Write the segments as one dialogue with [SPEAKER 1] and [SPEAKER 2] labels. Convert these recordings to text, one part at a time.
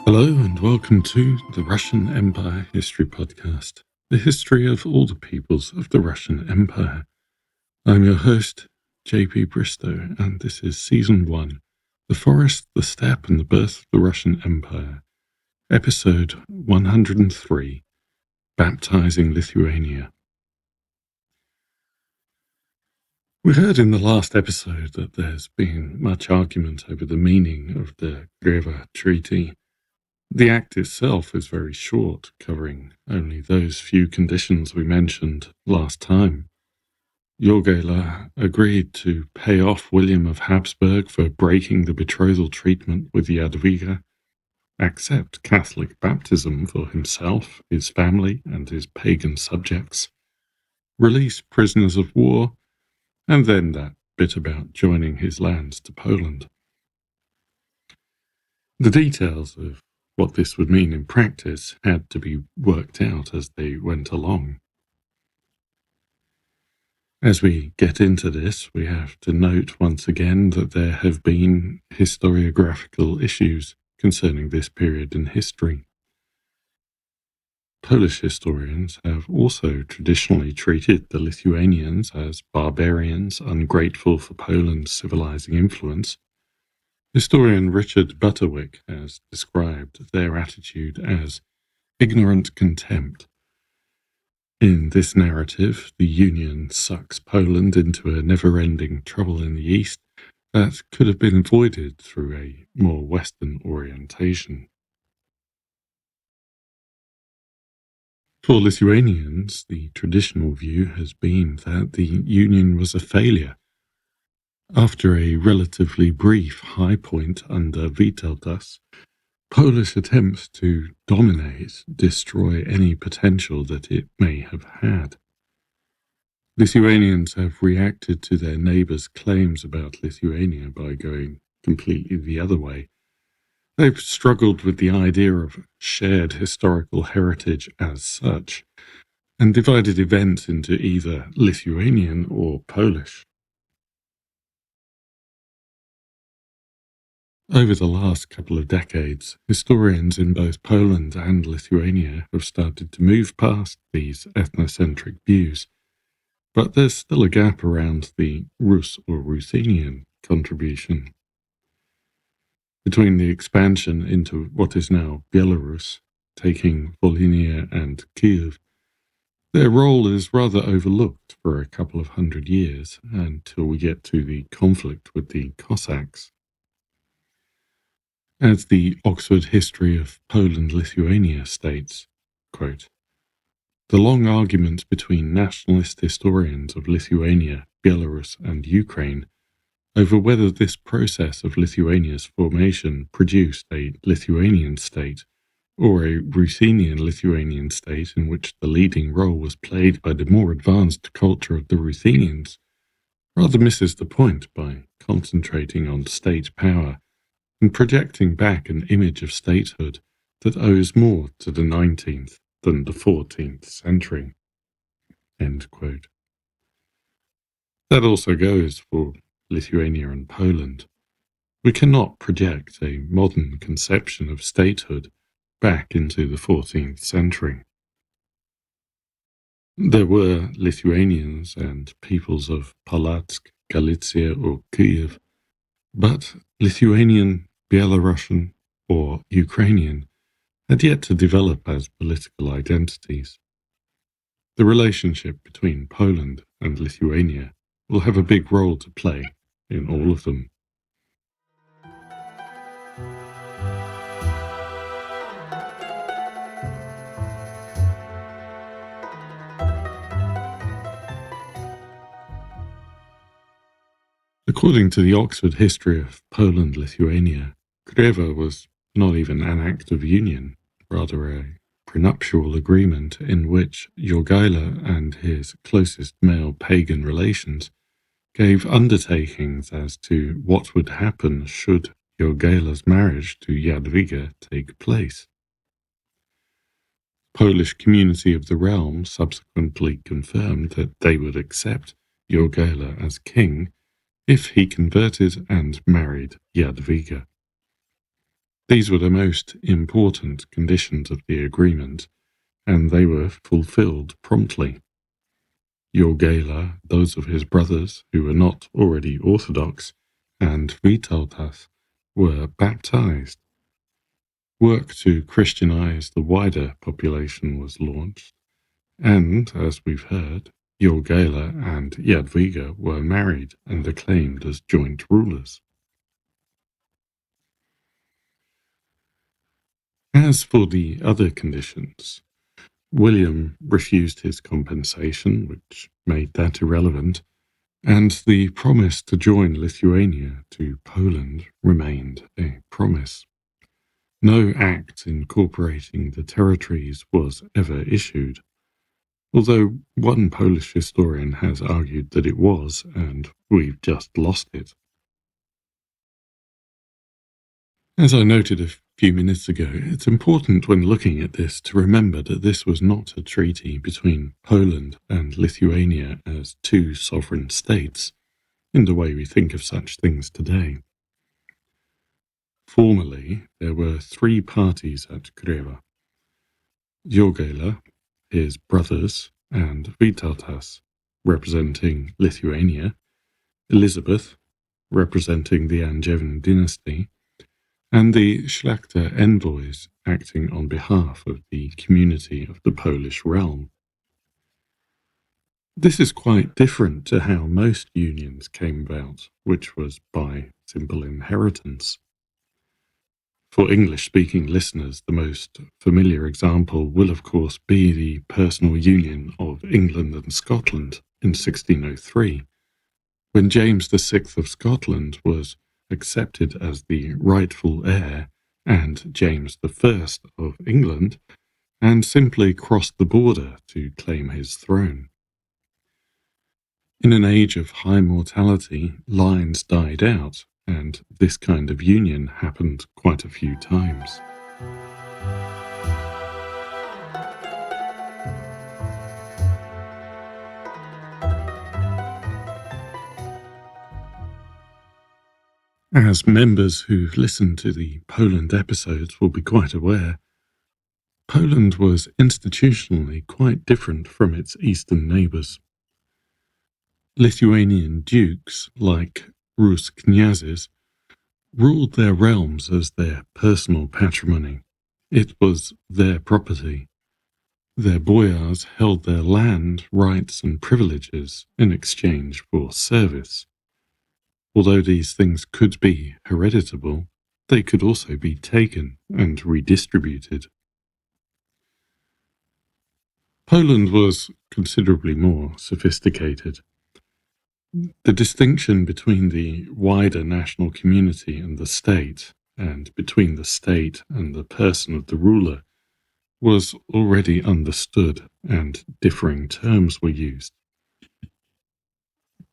[SPEAKER 1] Hello and welcome to the Russian Empire History Podcast, the history of all the peoples of the Russian Empire. I'm your host, JP Bristow, and this is Season 1, The Forest, the Steppe and the Birth of the Russian Empire, Episode 103, Baptizing Lithuania. We heard in the last episode that there's been much argument over the meaning of the Greva Treaty. The act itself is very short, covering only those few conditions we mentioned last time. Jogaila agreed to pay off William of Habsburg for breaking the betrothal treatment with Jadwiga, accept Catholic baptism for himself, his family, and his pagan subjects, release prisoners of war, and then that bit about joining his lands to Poland. The details of what this would mean in practice had to be worked out as they went along. As we get into this, we have to note once again that there have been historiographical issues concerning this period in history. Polish historians have also traditionally treated the Lithuanians as barbarians ungrateful for Poland's civilizing influence. Historian Richard Butterwick has described their attitude as ignorant contempt. In this narrative, the Union sucks Poland into a never-ending trouble in the East that could have been avoided through a more Western orientation. For Lithuanians, the traditional view has been that the Union was a failure. After a relatively brief high point under Vytautas, Polish attempts to dominate destroy any potential that it may have had. Lithuanians have reacted to their neighbours' claims about Lithuania by going completely the other way. They've struggled with the idea of shared historical heritage as such, and divided events into either Lithuanian or Polish. Over the last couple of decades, historians in both Poland and Lithuania have started to move past these ethnocentric views, but there's still a gap around the Rus or Ruthenian contribution. Between the expansion into what is now Belarus, taking Volhynia and Kiev, their role is rather overlooked for a couple of 100 years until we get to the conflict with the Cossacks. As the Oxford History of Poland-Lithuania states, quote, "The long argument between nationalist historians of Lithuania, Belarus, and Ukraine over whether this process of Lithuania's formation produced a Lithuanian state or a Ruthenian-Lithuanian state in which the leading role was played by the more advanced culture of the Ruthenians rather misses the point by concentrating on state power and projecting back an image of statehood that owes more to the 19th than the 14th century." End quote. That also goes for Lithuania and Poland. We cannot project a modern conception of statehood back into the 14th century. There were Lithuanians and peoples of Polotsk, Galicia or Kiev, but Lithuanian, Belarusian or Ukrainian had yet to develop as political identities. The relationship between Poland and Lithuania will have a big role to play in all of them. According to the Oxford History of Poland-Lithuania, Greva was not even an act of union, rather a prenuptial agreement in which Jogaila and his closest male pagan relations gave undertakings as to what would happen should Jogaila's marriage to Jadwiga take place. The Polish community of the realm subsequently confirmed that they would accept Jogaila as king if he converted and married Jadwiga. These were the most important conditions of the agreement, and they were fulfilled promptly. Jogaila, those of his brothers who were not already Orthodox, and Vytautas were baptized. Work to Christianize the wider population was launched, and, as we've heard, Jogaila and Jadwiga were married and acclaimed as joint rulers. As for the other conditions, William refused his compensation, which made that irrelevant, and the promise to join Lithuania to Poland remained a promise. No act incorporating the territories was ever issued, although one Polish historian has argued that it was, and we've just lost it. As I noted a few minutes ago, it's important when looking at this to remember that this was not a treaty between Poland and Lithuania as two sovereign states, in the way we think of such things today. Formerly, there were three parties at Kreva: Jogaila, his brothers, and Vytautas, representing Lithuania, Elizabeth, representing the Angevin dynasty, and the Szlachta envoys acting on behalf of the community of the Polish realm. This is quite different to how most unions came about, which was by simple inheritance. For English-speaking listeners, the most familiar example will of course be the personal union of England and Scotland in 1603, when James VI of Scotland was accepted as the rightful heir, and James I of England, and simply crossed the border to claim his throne. In an age of high mortality, lines died out, and this kind of union happened quite a few times. As members who've listened to the Poland episodes will be quite aware, Poland was institutionally quite different from its eastern neighbours. Lithuanian dukes, like Rus knyazes, ruled their realms as their personal patrimony. It was their property. Their boyars held their land, rights, and privileges in exchange for service. Although these things could be hereditable, they could also be taken and redistributed. Poland was considerably more sophisticated. The distinction between the wider national community and the state, and between the state and the person of the ruler, was already understood, and differing terms were used.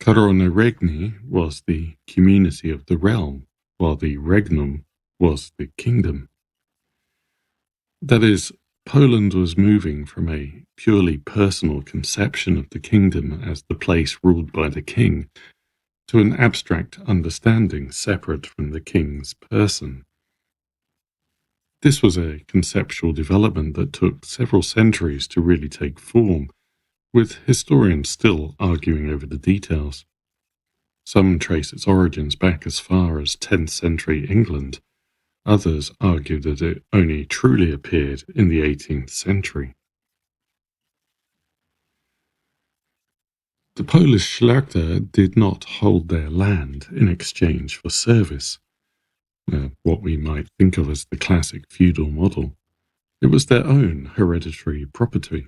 [SPEAKER 1] Coronation was the community of the realm, while the regnum was the kingdom. That is, Poland was moving from a purely personal conception of the kingdom as the place ruled by the king to an abstract understanding separate from the king's person. This was a conceptual development that took several centuries to really take form, with historians still arguing over the details. Some trace its origins back as far as 10th century England. Others argue that it only truly appeared in the 18th century. The Polish Szlachta did not hold their land in exchange for service, what we might think of as the classic feudal model. It was their own hereditary property.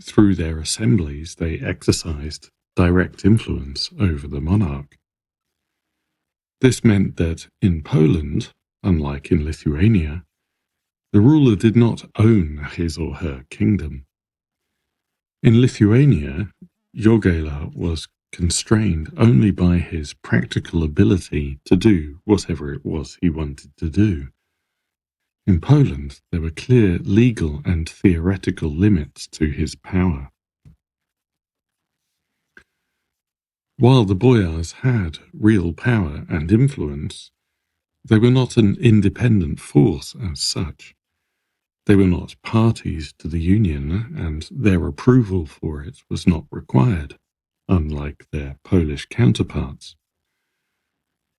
[SPEAKER 1] Through their assemblies, they exercised direct influence over the monarch. This meant that in Poland, unlike in Lithuania, the ruler did not own his or her kingdom. In Lithuania, Jogaila was constrained only by his practical ability to do whatever it was he wanted to do. In Poland, there were clear legal and theoretical limits to his power. While the boyars had real power and influence, They were not an independent force as such. They were not parties to the Union, and their approval for it was not required, unlike their Polish counterparts.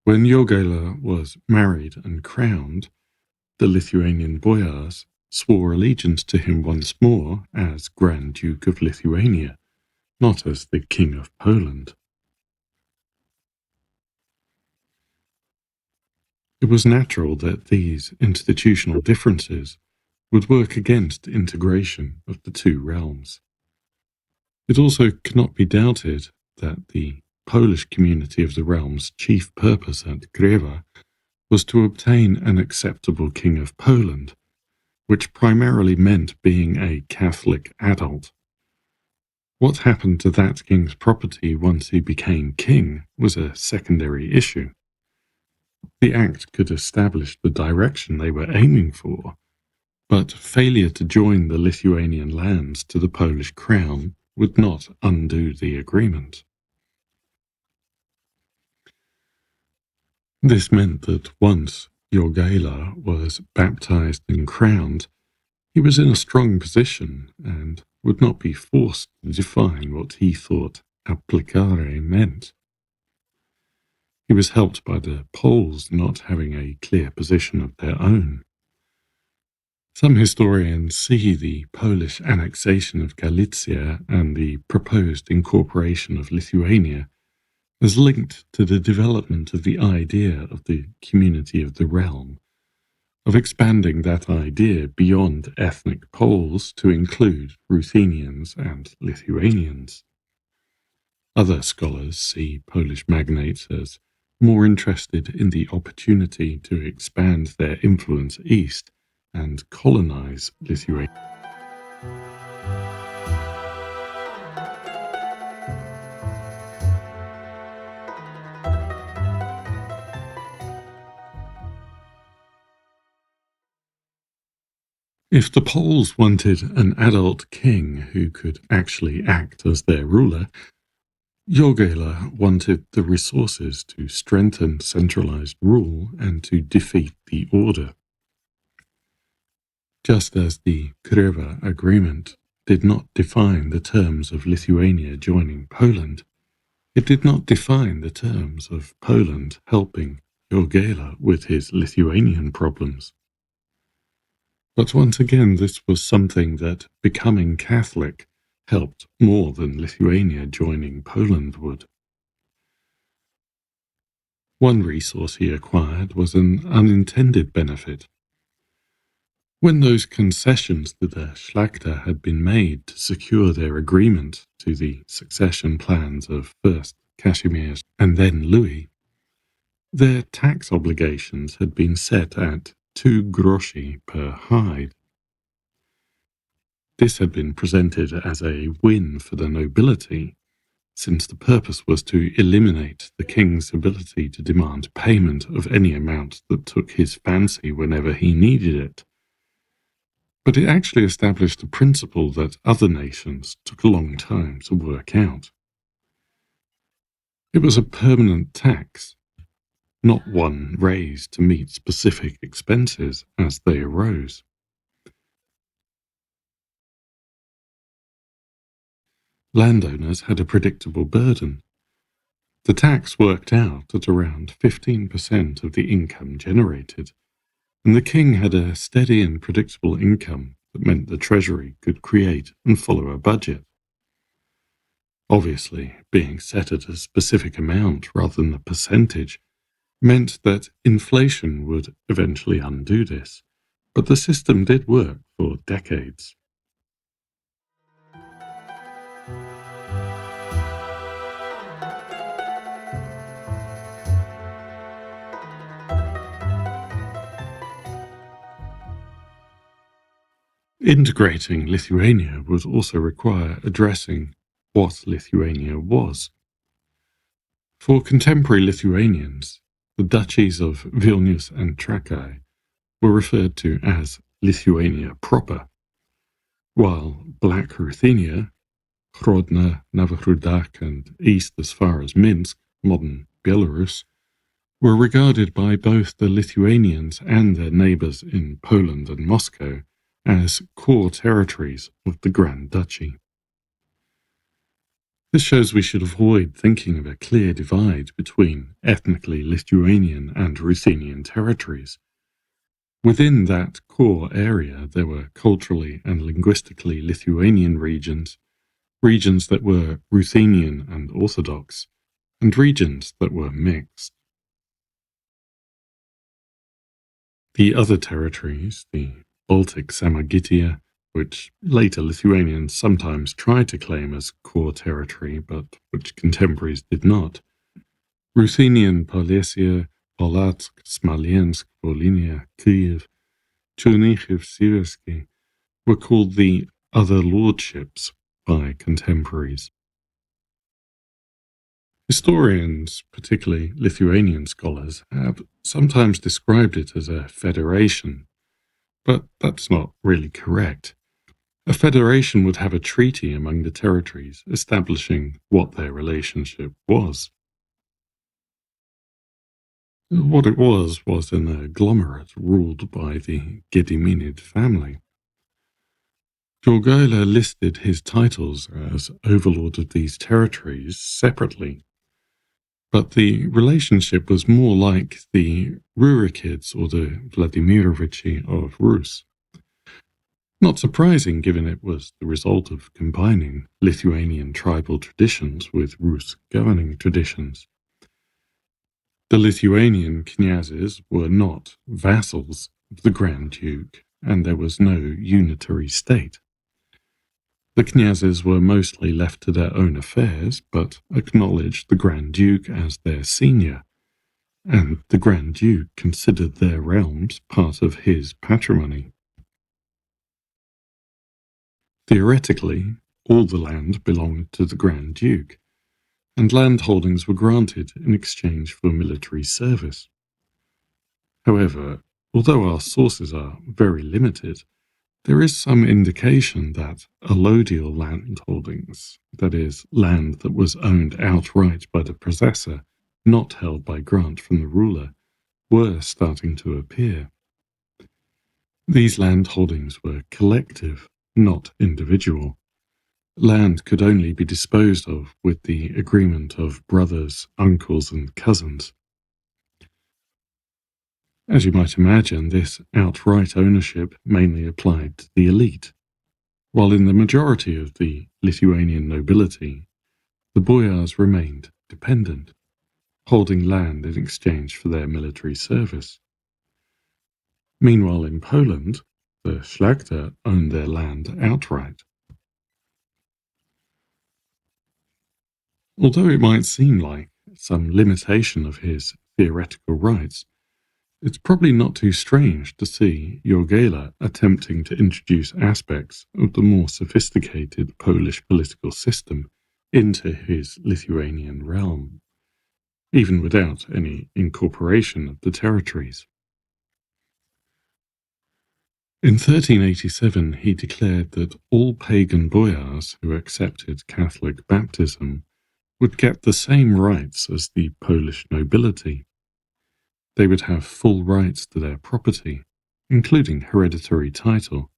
[SPEAKER 1] When Jogaila was married and crowned, the Lithuanian boyars swore allegiance to him once more as Grand Duke of Lithuania, not as the King of Poland. It was natural that these institutional differences would work against integration of the two realms. It also cannot be doubted that the Polish community of the realm's chief purpose at Greva was to obtain an acceptable King of Poland, which primarily meant being a Catholic adult. What happened to that king's property once he became king was a secondary issue. The act could establish the direction they were aiming for, but failure to join the Lithuanian lands to the Polish crown would not undo the agreement. This meant that once Jogaila was baptized and crowned, he was in a strong position and would not be forced to define what he thought applicare meant. He was helped by the Poles not having a clear position of their own. Some historians see the Polish annexation of Galicia and the proposed incorporation of Lithuania as linked to the development of the idea of the community of the realm, of expanding that idea beyond ethnic Poles to include Ruthenians and Lithuanians. Other scholars see Polish magnates as more interested in the opportunity to expand their influence east and colonize Lithuania. If the Poles wanted an adult king who could actually act as their ruler, Jogaila wanted the resources to strengthen centralized rule and to defeat the order. Just as the Kreva Agreement did not define the terms of Lithuania joining Poland, it did not define the terms of Poland helping Jogaila with his Lithuanian problems. But once again, this was something that becoming Catholic helped more than Lithuania joining Poland would. One resource he acquired was an unintended benefit. When those concessions to the Szlachta had been made to secure their agreement to the succession plans of first Casimir and then Louis, their tax obligations had been set at 2 groszy per hide. This had been presented as a win for the nobility, since the purpose was to eliminate the king's ability to demand payment of any amount that took his fancy whenever he needed it. But it actually established a principle that other nations took a long time to work out. It was a permanent tax, not one raised to meet specific expenses as they arose. Landowners had a predictable burden. The tax worked out at around 15% of the income generated, and the king had a steady and predictable income that meant the treasury could create and follow a budget. Obviously, being set at a specific amount rather than a percentage meant that inflation would eventually undo this, but the system did work for decades. Integrating Lithuania would also require addressing what Lithuania was. For contemporary Lithuanians, the duchies of Vilnius and Trakai were referred to as Lithuania proper, while Black Ruthenia, Grodno, Novohrudak, and east as far as Minsk, modern Belarus, were regarded by both the Lithuanians and their neighbours in Poland and Moscow as core territories of the Grand Duchy. This shows we should avoid thinking of a clear divide between ethnically Lithuanian and Ruthenian territories. Within that core area, there were culturally and linguistically Lithuanian regions, regions that were Ruthenian and Orthodox, and regions that were mixed. The other territories, the Baltic Samogitia, which later Lithuanians sometimes tried to claim as core territory, but which contemporaries did not, Ruthenian Polesia, Polotsk, Smolensk, Volhynia, Kiev, Chernihiv-Siversky, were called the other lordships by contemporaries. Historians, particularly Lithuanian scholars, have sometimes described it as a federation, but that's not really correct. A federation would have a treaty among the territories establishing what their relationship was. What it was an agglomerate ruled by the Gediminid family. Jogaila listed his titles as overlord of these territories separately, but the relationship was more like the Rurikids or the Vladimirovichi of Rus. Not surprising, given it was the result of combining Lithuanian tribal traditions with Rus governing traditions. The Lithuanian knyazes were not vassals of the Grand Duke, and there was no unitary state. The knyazes were mostly left to their own affairs, but acknowledged the Grand Duke as their senior, and the Grand Duke considered their realms part of his patrimony. Theoretically, all the land belonged to the Grand Duke, and land holdings were granted in exchange for military service. However, although our sources are very limited, there is some indication that allodial land holdings, that is, land that was owned outright by the possessor, not held by grant from the ruler, were starting to appear. These land holdings were collective, not individual. Land could only be disposed of with the agreement of brothers, uncles, and cousins. As you might imagine, this outright ownership mainly applied to the elite, while in the majority of the Lithuanian nobility, the boyars remained dependent, holding land in exchange for their military service. Meanwhile, in Poland, the Szlachta owned their land outright. Although it might seem like some limitation of his theoretical rights, it's probably not too strange to see Jogaila attempting to introduce aspects of the more sophisticated Polish political system into his Lithuanian realm, even without any incorporation of the territories. In 1387, he declared that all pagan boyars who accepted Catholic baptism would get the same rights as the Polish nobility. They would have full rights to their property, including hereditary title,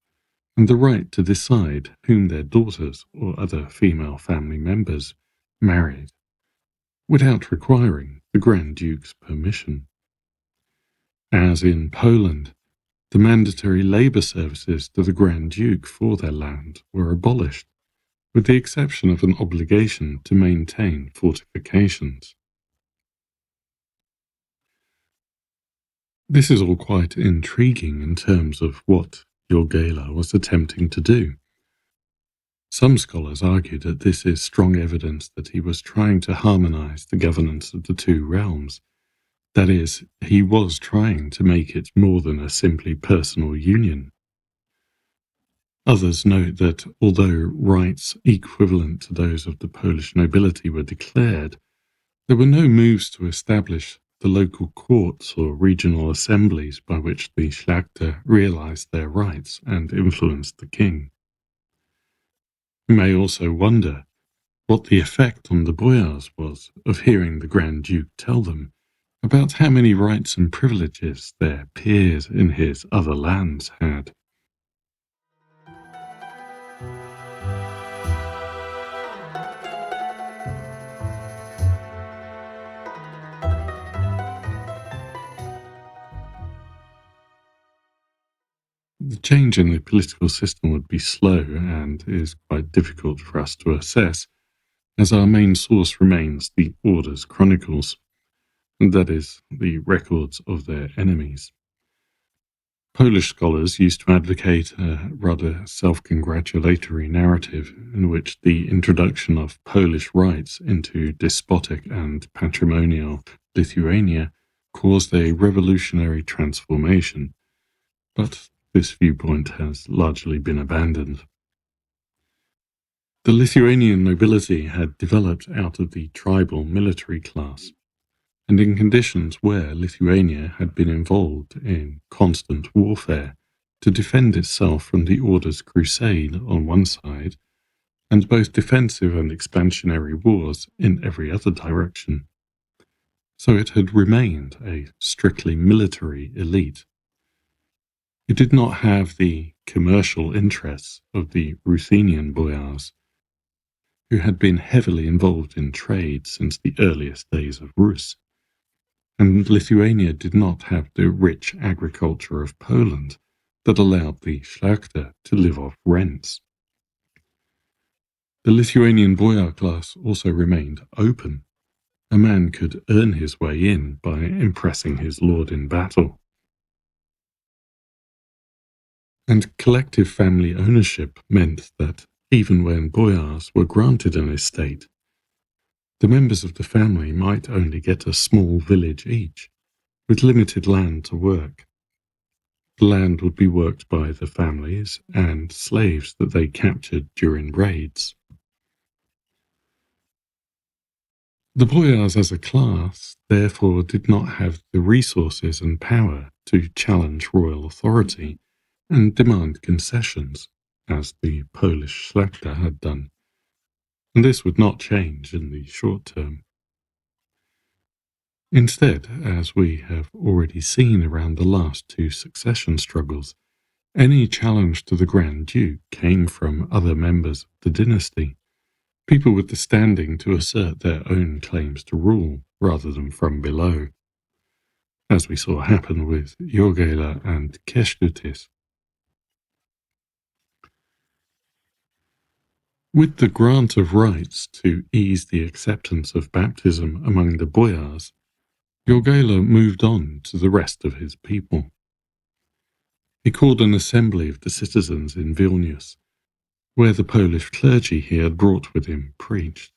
[SPEAKER 1] and the right to decide whom their daughters or other female family members married, without requiring the Grand Duke's permission. As in Poland, the mandatory labour services to the Grand Duke for their land were abolished, with the exception of an obligation to maintain fortifications. This is all quite intriguing in terms of what Jogaila was attempting to do. Some scholars argue that this is strong evidence that he was trying to harmonize the governance of the two realms. That is, he was trying to make it more than a simply personal union. Others note that although rights equivalent to those of the Polish nobility were declared, there were no moves to establish the local courts or regional assemblies by which the Szlachta realized their rights and influenced the king. We may also wonder what the effect on the boyars was of hearing the Grand Duke tell them about how many rights and privileges their peers in his other lands had. The change in the political system would be slow and is quite difficult for us to assess, as our main source remains the Order's chronicles, and that is, the records of their enemies. Polish scholars used to advocate a rather self-congratulatory narrative in which the introduction of Polish rights into despotic and patrimonial Lithuania caused a revolutionary transformation, but this viewpoint has largely been abandoned. The Lithuanian nobility had developed out of the tribal military class, and in conditions where Lithuania had been involved in constant warfare to defend itself from the Order's crusade on one side, and both defensive and expansionary wars in every other direction. So it had remained a strictly military elite. It did not have the commercial interests of the Ruthenian boyars, who had been heavily involved in trade since the earliest days of Rus. And Lithuania did not have the rich agriculture of Poland that allowed the Szlachta to live off rents. The Lithuanian boyar class also remained open. A man could earn his way in by impressing his lord in battle. And collective family ownership meant that even when boyars were granted an estate, the members of the family might only get a small village each, with limited land to work. The land would be worked by the families and slaves that they captured during raids. The boyars as a class, therefore, did not have the resources and power to challenge royal authority and demand concessions, as the Polish Szlachta had done, and this would not change in the short term. Instead, as we have already seen around the last two succession struggles, any challenge to the Grand Duke came from other members of the dynasty, people with the standing to assert their own claims to rule rather than from below, as we saw happen with Jogaila and Kęstutis. With the grant of rights to ease the acceptance of baptism among the boyars, Jogaila moved on to the rest of his people. He called an assembly of the citizens in Vilnius, where the Polish clergy he had brought with him preached.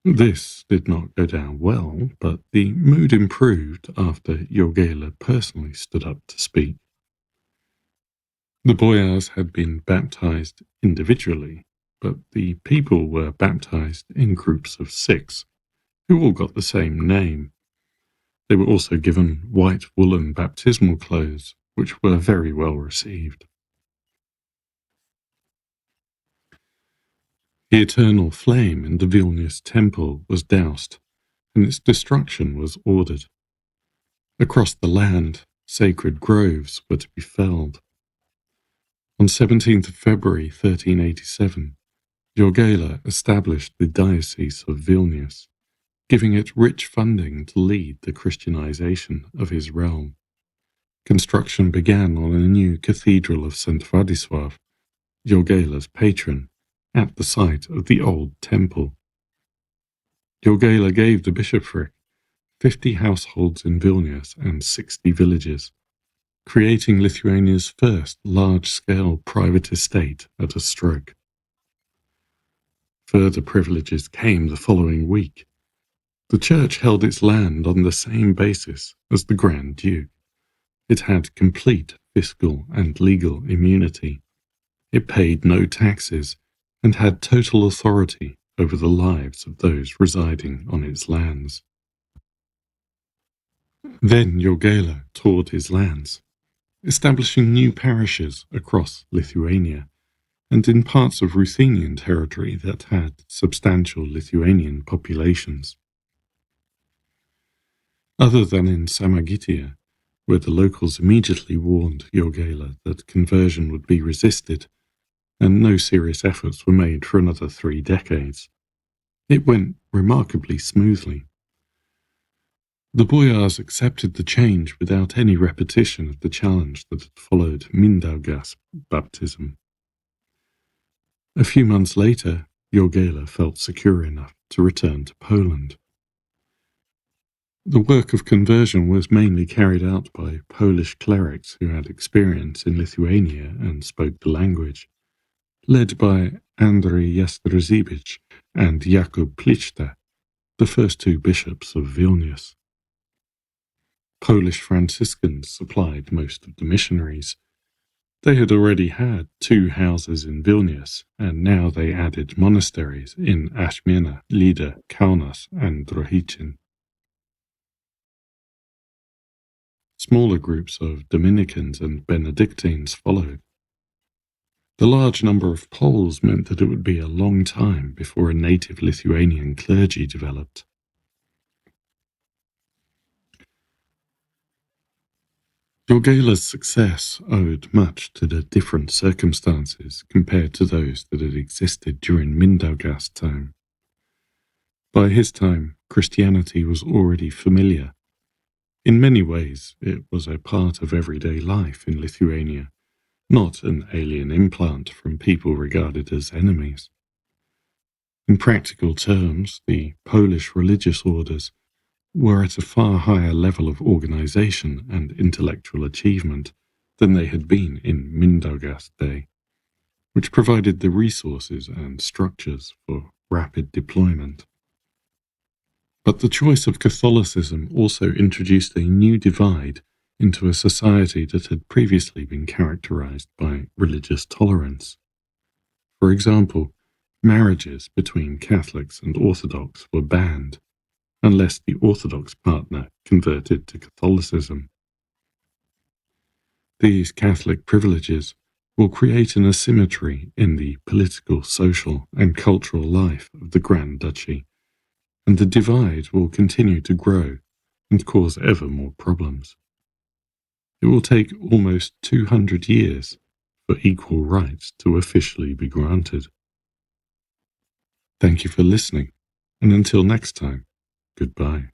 [SPEAKER 1] This did not go down well, but the mood improved after Jogaila personally stood up to speak. The boyars had been baptized individually, but the people were baptized in groups of 6, who all got the same name. They were also given white woolen baptismal clothes, which were very well received. The eternal flame in the Vilnius temple was doused, and its destruction was ordered. Across the land, sacred groves were to be felled. On 17th of February 1387, Jogaila established the Diocese of Vilnius, giving it rich funding to lead the Christianization of his realm. Construction began on a new cathedral of St. Władysław, Jogaila's patron, at the site of the old temple. Jogaila gave the bishopric 50 households in Vilnius and 60 villages, creating Lithuania's first large-scale private estate at a stroke. Further privileges came the following week. The church held its land on the same basis as the Grand Duke. It had complete fiscal and legal immunity. It paid no taxes and had total authority over the lives of those residing on its lands. Then Jogaila toured his lands, establishing new parishes across Lithuania and in parts of Ruthenian territory that had substantial Lithuanian populations. other than in Samagitia, where the locals immediately warned Jogaila that conversion would be resisted, and no serious efforts were made for another 3 decades. It went remarkably smoothly. The boyars accepted the change without any repetition of the challenge that had followed Mindaugas baptism. A few months later, Jogaila felt secure enough to return to Poland. The work of conversion was mainly carried out by Polish clerics who had experience in Lithuania and spoke the language, led by Andrzej Jastrzębicz and Jakub Plichta, the first 2 bishops of Vilnius. Polish Franciscans supplied most of the missionaries. They had already had 2 houses in Vilnius, and now they added monasteries in Ashmiana, Lida, Kaunas, and Drohicin. Smaller groups of Dominicans and Benedictines followed. The large number of Poles meant that it would be a long time before a native Lithuanian clergy developed. Jogaila's success owed much to the different circumstances compared to those that had existed during Mindaugas' time. By his time, Christianity was already familiar. In many ways, it was a part of everyday life in Lithuania, not an alien implant from people regarded as enemies. In practical terms, the Polish religious orders were at a far higher level of organization and intellectual achievement than they had been in Mindaugas' day, which provided the resources and structures for rapid deployment. But the choice of Catholicism also introduced a new divide into a society that had previously been characterized by religious tolerance. For example, marriages between Catholics and Orthodox were banned, unless the Orthodox partner converted to Catholicism. These Catholic privileges will create an asymmetry in the political, social, and cultural life of the Grand Duchy, and the divide will continue to grow and cause ever more problems. It will take almost 200 years for equal rights to officially be granted. Thank you for listening, and until next time, goodbye.